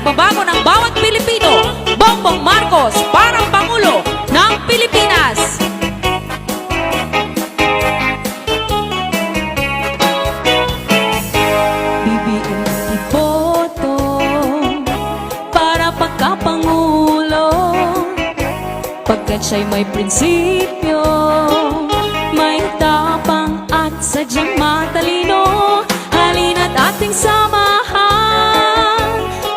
pagbabago ng bawat Pilipino. Bongbong Marcos, parang Pangulo ng Pilipinas. BBM iboto para pagkapangulo, pagkat siya'y may prinsipyo, may tapang at sadyang matalino. Halina't ating samahan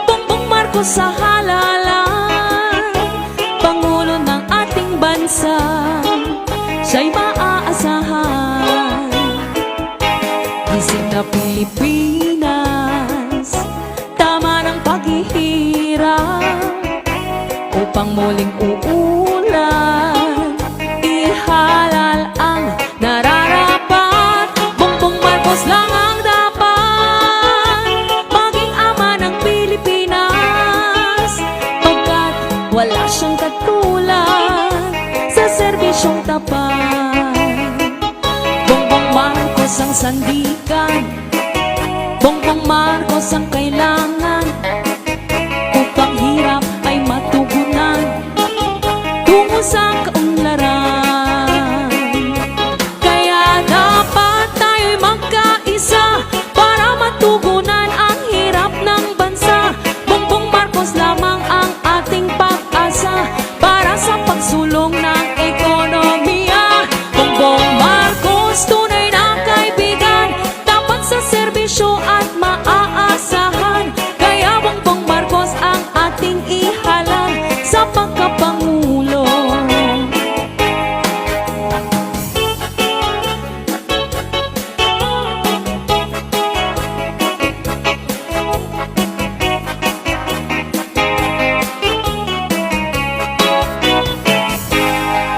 Bongbong Marcos sa halalan, Pangulo ng ating bansa, siya'y maaasahan. Gising na Pilipinas, tama ng paghihirap, upang muling uulan, ihalal ang nararapat. Bongbong Marcos lang ang dapat maging ama ng Pilipinas, pagkat wala siyang katulad sa serbisyong tapat. Bongbong Marcos ang sandigan, Bongbong Marcos ang kailangan, upang hirap ay matugunan tungo sa kaunlaran. Kaya dapat tayo'y magkaisa para matugunan ang hirap ng bansa. Bongbong Marcos lamang ang ating pag-asa para sa pagsulong ng ekonomiya. Bongbong Marcos, tunay na kaibigan, tapat sa serbisyo at maaasahan. Kaya Bongbong Marcos ang ating ihalal sa pagkapangulo.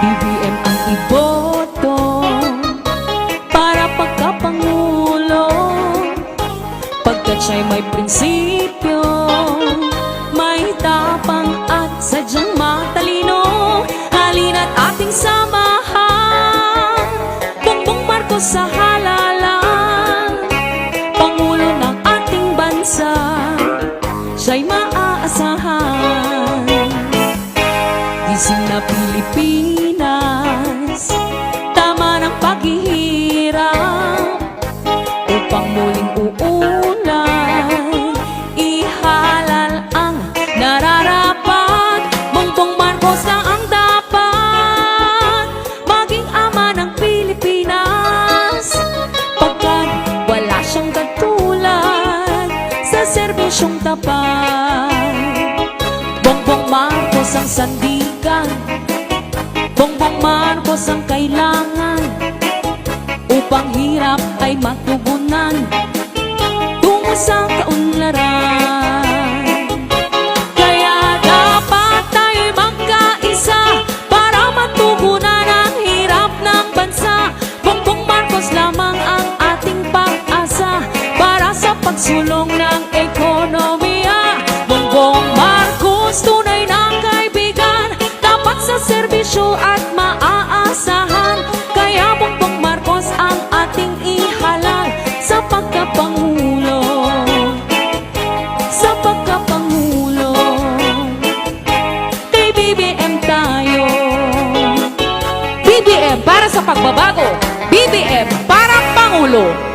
BBM ang iboto para pagkapangulo, pagkat siya'y may prinsipyo, may tapang at sadyang matalino. Halina't ating samahan Bongbong Marcos sa halalan, Pangulo ng ating bansa, siya'y maaasahan. Gising na Pilipinas, tama ng paghihirap, upang muling uulan, ihalal ang nararapat. Bongbong Marcos lang ang dapat maging ama ng Pilipinas, pagkat wala siyang katulad sa serbisyong tapat. Bongbong Marcos ang sandigan, Bongbong Marcos ang kailangan, upang hirap ay matugunan tungo sa kaunlaran. Kaya dapat tayo'y magkaisa para matugunan ang hirap ng bansa. Bongbong Marcos lamang ang ating pag-asa para sa pagsulong ng ekonomiya. Bongbong Marcos, tunay na kaibigan, tapat sa serbisyo at maaasahan. Kaya Bongbong Marcos ang ating ihalal sa pagkapangulo, sa pagkapangulo. Kay BBM tayo, BBM para sa pagbabago, BBM para Pangulo.